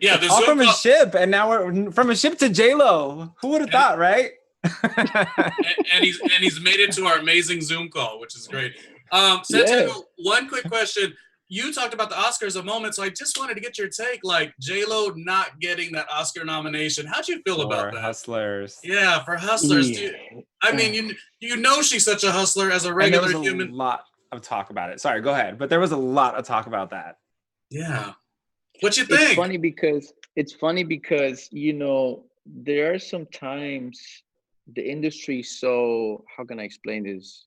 Yeah, all from a ship, and now we're from a ship to JLo. Who would have thought, right? and he's made it to our amazing Zoom call, which is great. Santiago, one quick question. You talked about the Oscars a moment, so I just wanted to get your take. Like JLo not getting that Oscar nomination, how'd you feel about that? Hustlers. Yeah, for Hustlers. I mean, you know she's such a hustler as a regular human. There was a lot of talk about it. Sorry, go ahead. But there was a lot of talk about that. Yeah. What you think? It's funny because you know there are some times the industry. So how can I explain this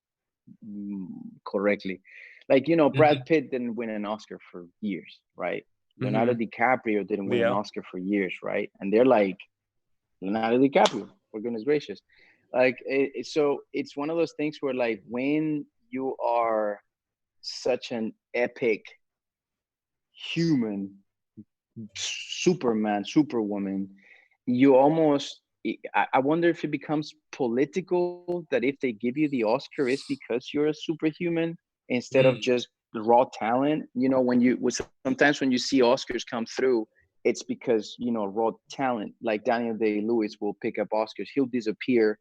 correctly? Like, you know, Brad Pitt didn't win an Oscar for years, right? Leonardo DiCaprio didn't win an Oscar for years, right? And they're like, Leonardo DiCaprio, for goodness gracious. Like, so it's one of those things where, like, when you are such an epic human, Superman, Superwoman, you almost, I wonder if it becomes political, that if they give you the Oscar, it's because you're a superhuman, instead of just raw talent. You know, sometimes when you see Oscars come through, it's because, you know, raw talent, like Daniel Day-Lewis will pick up Oscars. He'll disappear,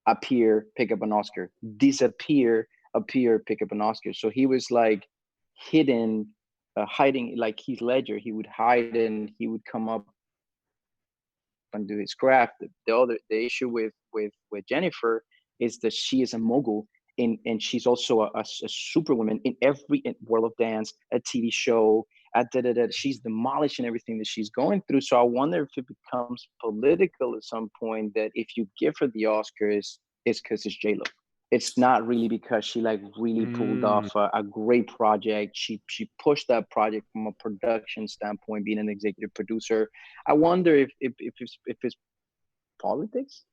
appear, pick up an Oscar, disappear, appear, pick up an Oscar. So he was like hiding, like Heath Ledger. He would hide and he would come up and do his craft. The issue with Jennifer is that she is a mogul. And she's also a superwoman in every World of Dance, a TV show, she's demolishing everything that she's going through. So I wonder if it becomes political at some point, that if you give her the Oscars, it's because it's JLo. It's not really because she like really pulled off a great project. She pushed that project from a production standpoint, being an executive producer. I wonder if it's politics.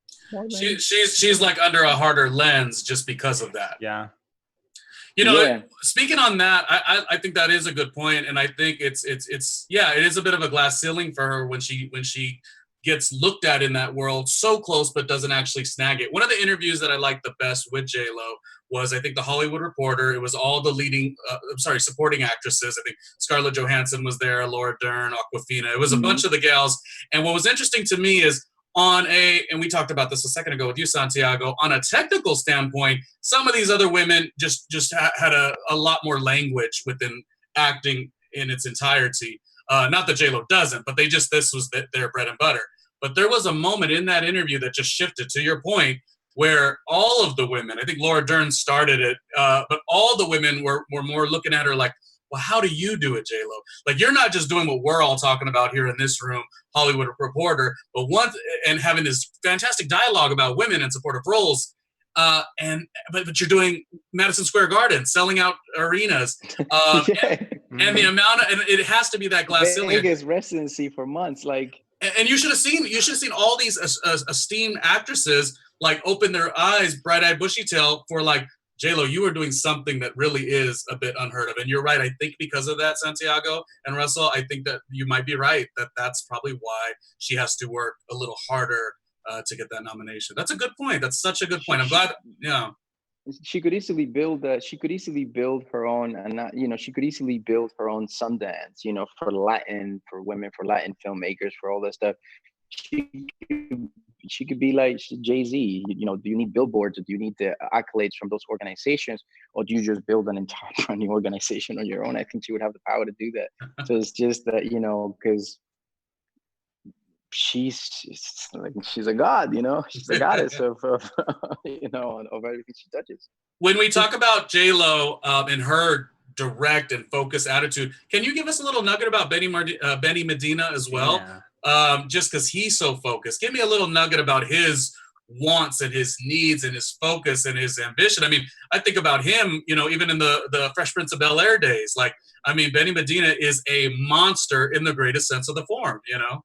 She's like under a harder lens just because of that. Yeah. You know, speaking on that, I think that is a good point, and I think it's it is a bit of a glass ceiling for her when she gets looked at in that world so close but doesn't actually snag it. One of the interviews that I liked the best with JLo was, I think, the Hollywood Reporter. It was all the leading, supporting actresses. I think Scarlett Johansson was there, Laura Dern, Awkwafina. It was a bunch of the gals. And what was interesting to me is, and we talked about this a second ago with you, Santiago, on a technical standpoint, some of these other women just had a lot more language within acting in its entirety. Not that JLo doesn't, but this was their bread and butter. But there was a moment in that interview that just shifted, to your point, where all of the women, I think Laura Dern started it, but all the women were more looking at her like, well, how do you do it, JLo? Like, you're not just doing what we're all talking about here in this room, Hollywood Reporter, but having this fantastic dialogue about women and supportive roles. But you're doing Madison Square Garden, selling out arenas, and the amount and it has to be that glass ceiling. Vegas residency for months, like. And you should have seen all these esteemed actresses like open their eyes, bright-eyed, bushy-tailed, for like, JLo, you are doing something that really is a bit unheard of. And you're right. I think because of that, Santiago and Russell, I think that you might be right, that's probably why she has to work a little harder to get that nomination. That's a good point. That's such a good point. I'm glad. Yeah. She could easily build her own, and she could easily build her own Sundance, for Latin, for women, for Latin filmmakers, for all that stuff. She could be like Jay-Z. Do you need billboards, or do you need the accolades from those organizations, or do you just build an entire new organization on your own? I think she would have the power to do that. So it's just that, because she's a god, you know. She's a goddess of you know, of everything she touches. When we talk about JLo and her direct and focused attitude, can you give us a little nugget about Benny Medina as well? Yeah. Just because he's so focused. Give me a little nugget about his wants and his needs and his focus and his ambition. I mean, I think about him, you know, even in the Fresh Prince of Bel-Air days. Like, I mean, Benny Medina is a monster in the greatest sense of the form, you know?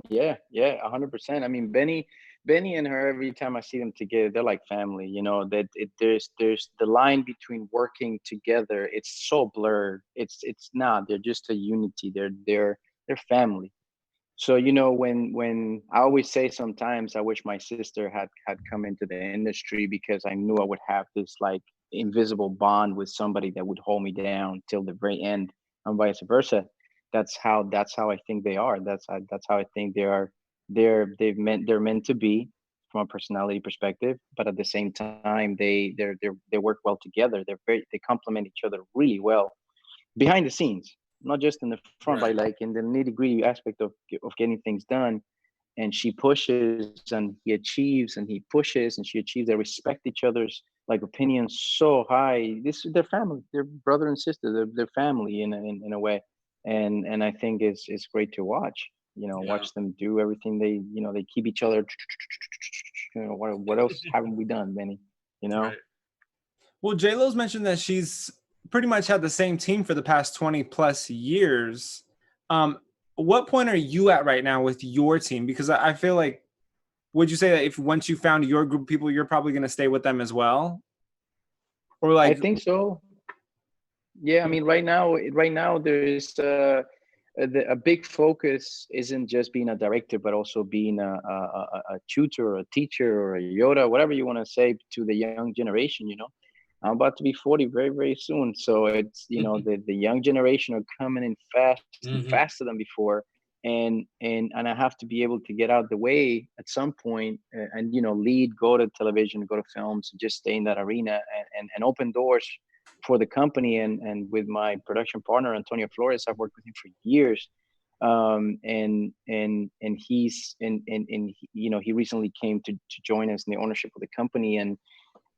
Yeah, 100%. I mean, Benny and her, every time I see them together, they're like family. You know, there's the line between working together. It's so blurred. It's not. They're just a unity. They're family. So, you know, when I always say sometimes I wish my sister had come into the industry, because I knew I would have this like invisible bond with somebody that would hold me down till the very end, and vice versa. That's how I think they are. That's how I think they're meant to be from a personality perspective. But at the same time, they work well together. They complement each other really well behind the scenes, not just in the front, Right. but like in the nitty-gritty aspect of getting things done. And she pushes and he achieves, and he pushes and she achieves. They respect each other's like opinions so high. This is their family, they're brother and sister, they're family in a way. And I think it's great to watch, you know, watch them do everything. They, you know, they keep each other, you know, what else haven't we done, Benny, you know? Right. Well, JLo's mentioned that she's pretty much had the same team for the past 20 plus years. What point are you at right now with your team? Because I feel like, would you say that if once you found your group of people, you're probably going to stay with them as well? Or like, I think so. Yeah, I mean, right now there is a big focus isn't just being a director, but also being a tutor or a teacher or a Yoda, whatever you want to say, to the young generation. You know, I'm about to be 40 very, very soon. So it's, you know, the young generation are coming in fast, faster than before. And I have to be able to get out the way at some point, and, you know, go to television, go to films, just stay in that arena and open doors for the company. And with my production partner, Antonio Flores, I've worked with him for years. And he's, you know, he recently came to join us in the ownership of the company,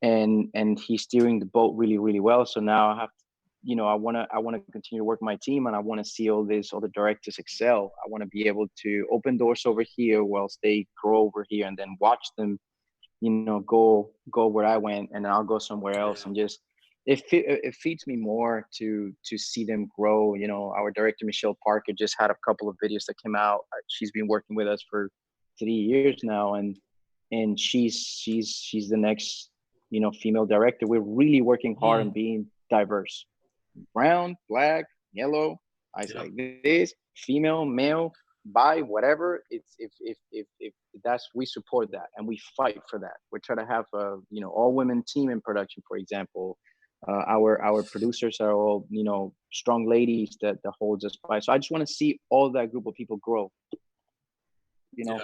and he's steering the boat really, really well. So now I have to, you know, I want to continue to work my team, and I want to see all the directors excel. I want to be able to open doors over here whilst they grow over here, and then watch them, you know, go where I went, and then I'll go somewhere else. And just it feeds me more to see them grow. You know, our director Michelle Parker just had a couple of videos that came out. She's been working with us for 3 years now, and she's the next, you know, female director. We're really working hard on being diverse. Brown, black, yellow, eyes like this, female, male, bi, whatever. It's if that's, we support that and we fight for that. We're trying to have a, you know, all women team in production, for example. Our producers are all, you know, strong ladies that holds us by. So I just want to see all that group of people grow, you know,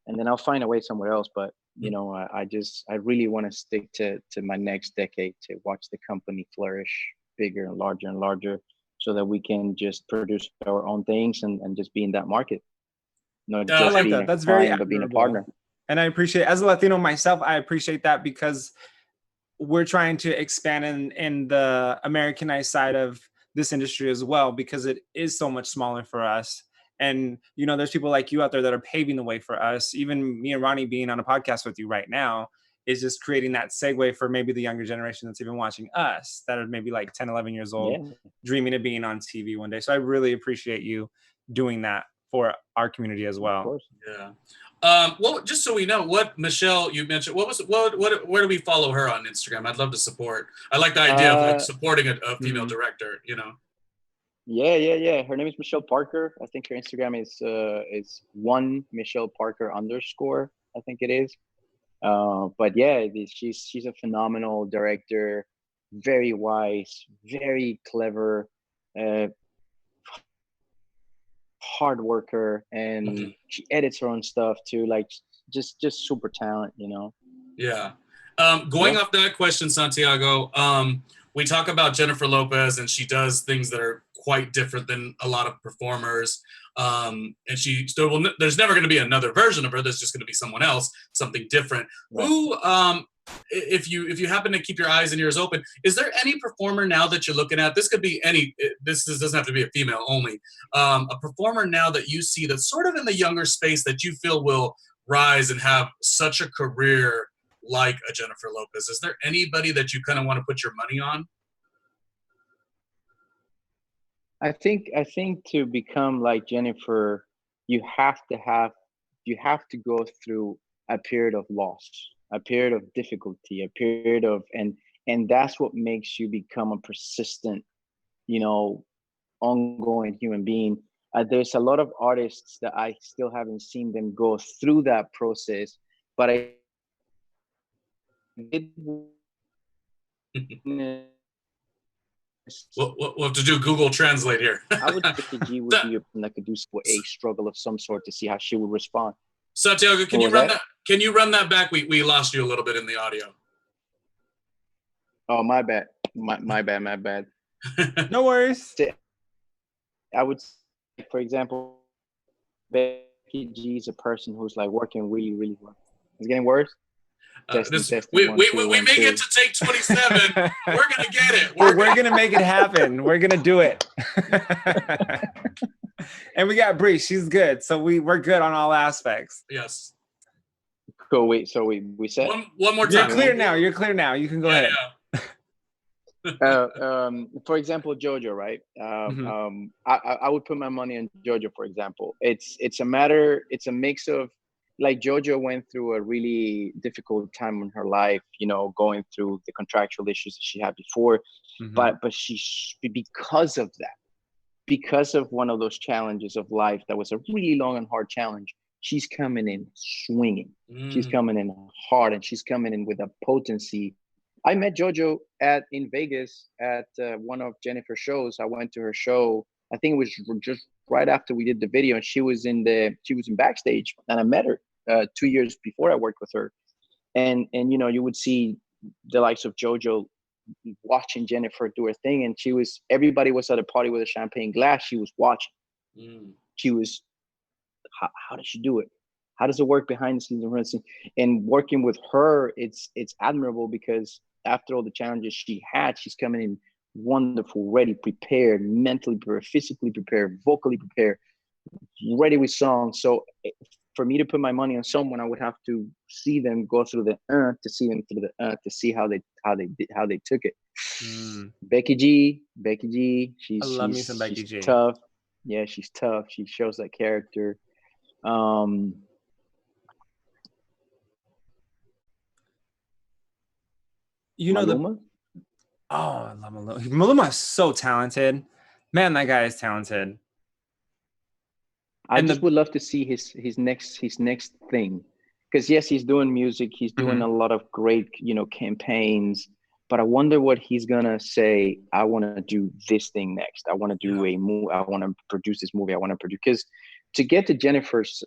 and then I'll find a way somewhere else. But, you know, I really want to stick to my next decade, to watch the company flourish bigger and larger, so that we can just produce our own things and just be in that market. Not just I like being that. That's very client, but being a partner. And I appreciate, as a Latino myself, I appreciate that, because we're trying to expand in the Americanized side of this industry as well, because it is so much smaller for us. And, you know, there's people like you out there that are paving the way for us. Even me and Ronnie being on a podcast with you right now is just creating that segue for maybe the younger generation that's even watching us, that are maybe like 10, 11 years old, dreaming of being on TV one day. So I really appreciate you doing that for our community as well. Of course. Yeah. Well, just so we know, what Michelle, you mentioned, where do we follow her on Instagram? I'd love to support. I like the idea of like supporting a female director, you know? Yeah. Her name is Michelle Parker. I think her Instagram is one Michelle Parker _ I think it is. But yeah, she's a phenomenal director, very wise, very clever, hard worker, and she edits her own stuff too. Like just super talent, you know? Yeah. Going off that question, Santiago, we talk about Jennifer Lopez, and she does things that are quite different than a lot of performers. And she still will, there's never going to be another version of her. There's just going to be someone else, something different. Right. Who, if you happen to keep your eyes and ears open, is there any performer now that you're looking at? This could be any, doesn't have to be a female only. A performer now that you see that's sort of in the younger space that you feel will rise and have such a career like a Jennifer Lopez. Is there anybody that you kind of want to put your money on? I think to become like Jennifer, you have to go through a period of loss, a period of difficulty, a period of, and that's what makes you become a persistent, ongoing human being. There's a lot of artists that I still haven't seen them go through that process, but I did. We'll have to do Google Translate here. I would think Becky G would be that could do a struggle of some sort to see how she would respond. Santiago, can you run that? Can you run that back? We lost you a little bit in the audio. Oh, my bad. My bad. No worries. I would say, for example, Becky G is a person who's like working really, really well. It's getting worse. We may get to take 27. We're gonna get it. We're gonna make it happen. We're gonna do it. And we got Bree. She's good. So we're good on all aspects. Yes. Cool. Wait. So we said one more time. You're clear now. You're clear now. You can go ahead. Yeah. For example, JoJo, right? I would put my money on JoJo, for example. It's a mix of, like, JoJo went through a really difficult time in her life, going through the contractual issues that she had before. But she, because of one of those challenges of life that was a really long and hard challenge, she's coming in swinging. She's coming in hard, and she's coming in with a potency. I met JoJo in Vegas at one of Jennifer's shows. I went to her show. I think it was just right after we did the video, and she was in backstage, and I met her 2 years before I worked with her. And you would see the likes of JoJo watching Jennifer do her thing, and everybody was at a party with a champagne glass. She was watching. She was, how does she do it? How does it work behind the scenes? And working with her, it's admirable, because after all the challenges she had, she's coming in wonderful, ready, prepared, mentally prepared, physically prepared, vocally prepared, ready with songs. So for me to put my money on someone, I would have to see them go through the to see them through the to see how they took it. Becky G, I love me some Becky G. Tough. Yeah, she's tough. She shows that character. Maluma? I love Maluma. Maluma is so talented. Man, that guy is talented. I would love to see his next thing, because yes, he's doing music, he's doing a lot of great campaigns, but I wonder what he's gonna say. I want to do this thing next. I want to do a movie. I want to produce this movie. I want to produce, because to get to Jennifer's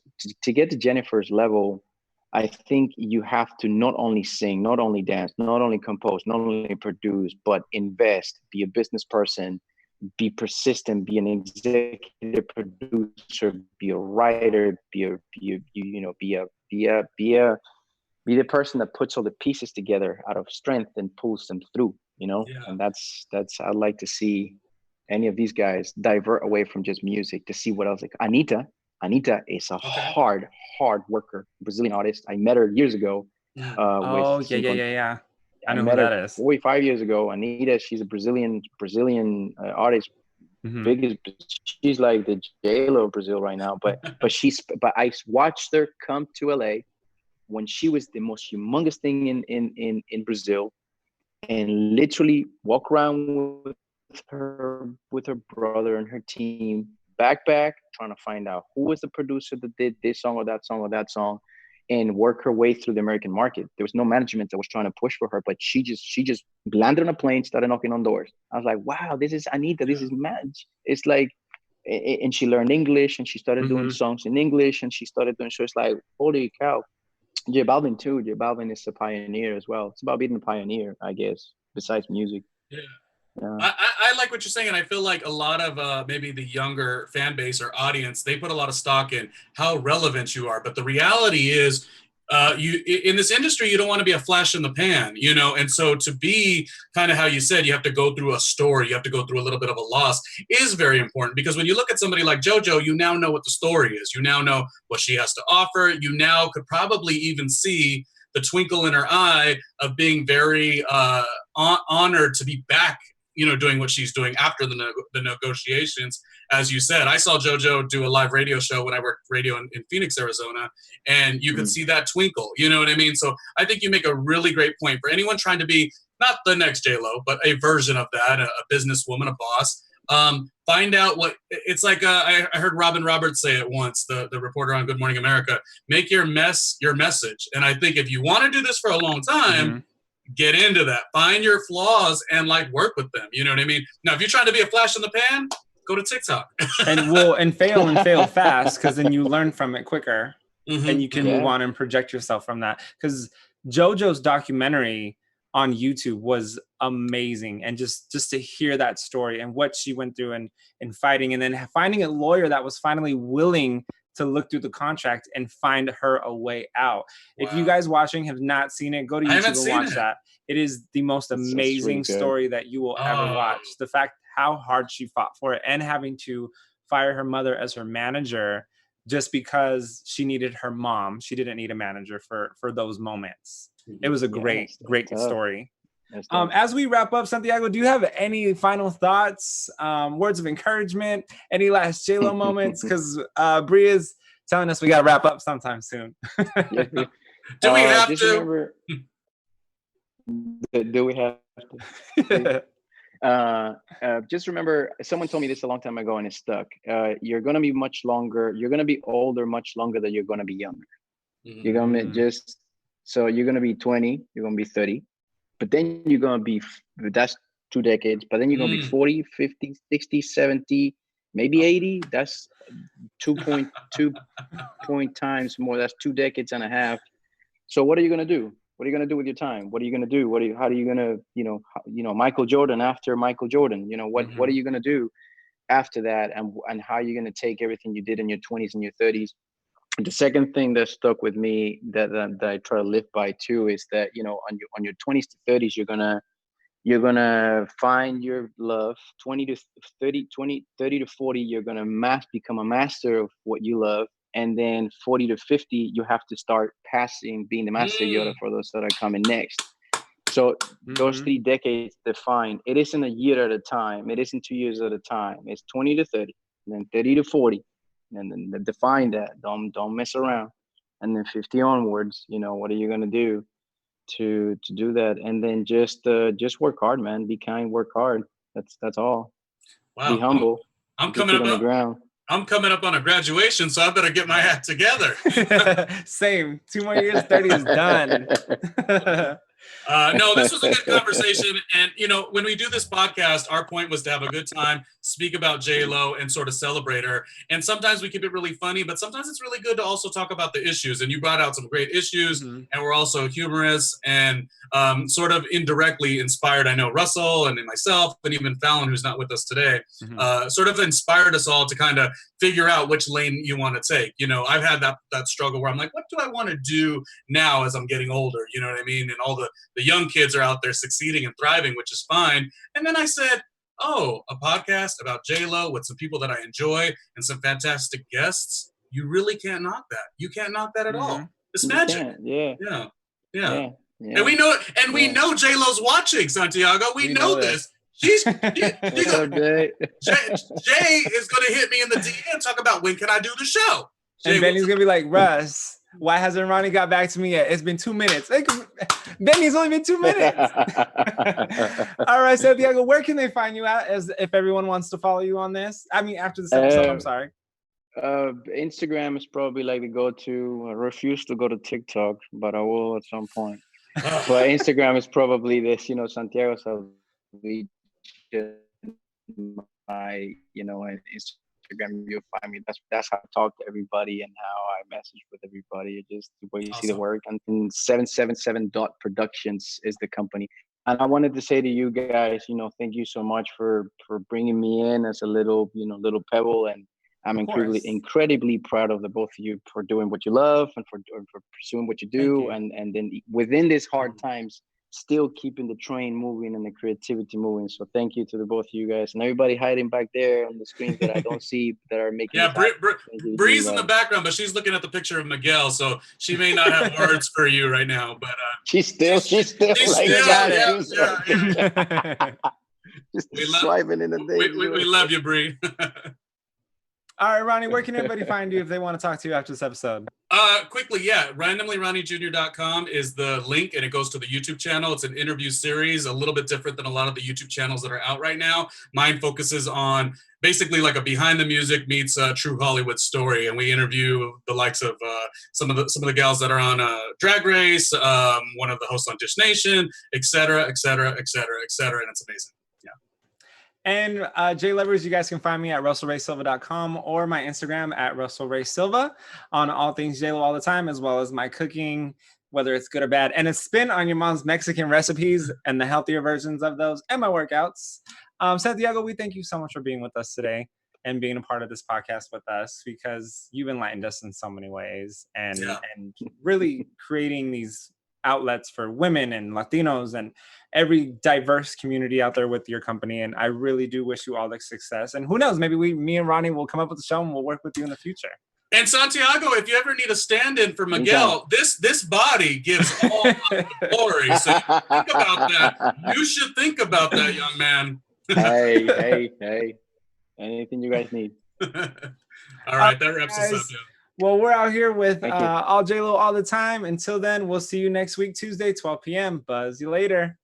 level, I think you have to not only sing, not only dance, not only compose, not only produce, but invest, be a business person, be persistent, be an executive producer, be a writer, be the person that puts all the pieces together out of strength and pulls them through, And that's I'd like to see any of these guys divert away from just music to see what else. Like Anita is a hard worker, Brazilian artist. I met her years ago. Yeah. I know who that is. 45 years ago. Anita, she's a Brazilian artist. She's like the JLo of Brazil right now. But I watched her come to LA when she was the most humongous thing in Brazil, and literally walk around with her brother and her team, back, trying to find out who was the producer that did this song or that song, and work her way through the American market. There was no management that was trying to push for her, but she just landed on a plane, started knocking on doors. I was like, wow, this is Anita. This is mad. It's like, and she learned English, and she started doing songs in English, and she started doing, so it's like, holy cow. J Balvin too. J Balvin is a pioneer as well. It's about being a pioneer, I guess, besides music. Yeah. I like what you're saying, and I feel like a lot of maybe the younger fan base or audience, they put a lot of stock in how relevant you are. But the reality is, you in this industry, you don't want to be a flash in the pan, you know. And so to be kind of how you said, you have to go through a story, you have to go through a little bit of a loss, is very important, because when you look at somebody like JoJo, you now know what the story is. You now know what she has to offer. You now could probably even see the twinkle in her eye of being very honored to be back, you know, doing what she's doing after the negotiations. As you said, I saw JoJo do a live radio show when I worked radio in Phoenix, Arizona, and you could see that twinkle, you know what I mean? So I think you make a really great point for anyone trying to be not the next JLo, but a version of that, a businesswoman, a boss. Find out what it's like. I heard Robin Roberts say it once, the reporter on Good Morning America, make your mess your message. And I think if you want to do this for a long time, get into that, find your flaws and like work with them. You know what I mean? Now, if you're trying to be a flash in the pan, go to TikTok and fail fast, because then you learn from it quicker and you can move on and project yourself from that. Because JoJo's documentary on YouTube was amazing, and just to hear that story and what she went through and fighting, and then finding a lawyer that was finally willing to look through the contract and find her a way out. Wow. If you guys watching have not seen it, go to YouTube and watch that. It is the most amazing really story that you will ever watch. The fact how hard she fought for it, and having to fire her mother as her manager just because she needed her mom. She didn't need a manager for those moments. It was a great story. As we wrap up, Santiago, do you have any final thoughts, words of encouragement, any last JLo moments? Because Bree is telling us we got to wrap up sometime soon. Do we have to? Remember, do we have to? Just remember, someone told me this a long time ago and it stuck. You're going to be much longer. You're going to be older much longer than you're going to be younger. You're going to so you're going to be 20, you're going to be 30. But then you're going to be, that's 2 decades. But then you're going to be 40, 50, 60, 70, maybe 80. That's 2.2 times more. That's 2 decades and a half. So what are you going to do? What are you going to do with your time? What are you going to do? How are you going to, you know, Michael Jordan after Michael Jordan, you know, what are you going to do after that? And how are you going to take everything you did in your 20s and your 30s? The second thing that stuck with me that I try to live by too is that, you know, on your 20s to 30s, you're gonna find your love. 20 to 30 to 40, you're gonna become a master of what you love, and then 40 to 50, you have to start being the master Yoda for those that are coming next. So those 3 decades define. It isn't a year at a time. It isn't 2 years at a time. It's 20 to 30, and then 30 to 40. And then define that. Don't mess around. And then 50 onwards, you know, what are you gonna do to do that? And then just work hard, man. Be kind, work hard. That's all. Wow. Be humble. I'm coming up on the ground. I'm coming up on a graduation, so I better get my act together. Same. 2 more years, 30 is done. No, this was a good conversation. And, you know, when we do this podcast, our point was to have a good time, speak about JLo and sort of celebrate her. And sometimes we keep it really funny, but sometimes it's really good to also talk about the issues. And you brought out some great issues, and we're also humorous and sort of indirectly inspired. I know Russell and myself, and even Fallon, who's not with us today, sort of inspired us all to kind of figure out which lane you want to take. You know, I've had that struggle where I'm like, what do I want to do now as I'm getting older? You know what I mean? And all the young kids are out there succeeding and thriving, which is fine. And then I said, oh, a podcast about JLo with some people that I enjoy and some fantastic guests. You really can't knock that. You can't knock that at all. It's magic. Yeah. And we know, we know JLo's watching, Santiago. We know this. Jay is going to hit me in the DM, talk about when can I do the show. Jay, and Benny's going to be like, Russ, why hasn't Ronnie got back to me yet? It's been 2 minutes. Benny's only been 2 minutes. All right, Santiago, where can they find you at if everyone wants to follow you on this? I mean, after this episode, I'm sorry. Instagram is probably like the go-to. I refuse to go to TikTok, but I will at some point. But Instagram is probably this, you know, Santiago Salviche. My, you know, Instagram, you'll find me. That's how I talk to everybody and how I message with everybody. Just the way you see the work. And 777.productions is the company. And I wanted to say to you guys, thank you so much for bringing me in as a little, little pebble. And I'm Of course. incredibly proud of the both of you for doing what you love and for pursuing what you do. You. And then within these hard times, still keeping the train moving and the creativity moving. So thank you to the both of you guys and everybody hiding back there on the screens that I don't see that are making. Yeah, Bree's in the background, but she's looking at the picture of Miguel, so she may not have words for you right now. But she's still just swiping in the day. We love you, Bree. All right, Ronnie, where can everybody find you if they want to talk to you after this episode? Quickly, yeah, randomlyronniejr.com is the link, and it goes to the YouTube channel. It's an interview series, a little bit different than a lot of the YouTube channels that are out right now. Mine focuses on basically like a behind the music meets a true Hollywood story, and we interview the likes of some of the gals that are on Drag Race, one of the hosts on Dish Nation, et cetera, et cetera, et cetera, et cetera, and it's amazing. And J Lovers, you guys can find me at russellraysilva.com or my Instagram at russellraysilva on all things JLo all the time, as well as my cooking, whether it's good or bad. And a spin on your mom's Mexican recipes and the healthier versions of those and my workouts. Santiago, we thank you so much for being with us today and being a part of this podcast with us, because you've enlightened us in so many ways and really creating these outlets for women and Latinos and every diverse community out there with your company. And I really do wish you all the success. And who knows, maybe me and Ronnie will come up with a show and we'll work with you in the future. And Santiago, if you ever need a stand-in for Miguel, this body gives all the glory. So think about that. You should think about that, young man. Hey. Anything you guys need. All right, that wraps us up. Yeah. Well, we're out here with all JLo all the time. Until then, we'll see you next week, Tuesday, 12 p.m. Buzz you later.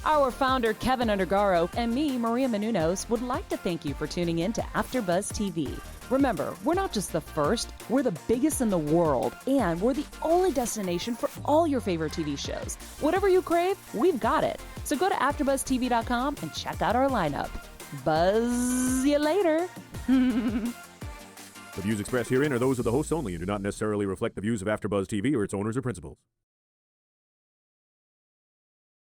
Our founder, Kevin Undergaro, and me, Maria Menounos, would like to thank you for tuning in to AfterBuzz TV. Remember, we're not just the first, we're the biggest in the world, and we're the only destination for all your favorite TV shows. Whatever you crave, we've got it. So go to AfterBuzzTV.com and check out our lineup. Buzz you later. The views expressed herein are those of the hosts only and do not necessarily reflect the views of AfterBuzz TV or its owners or principals.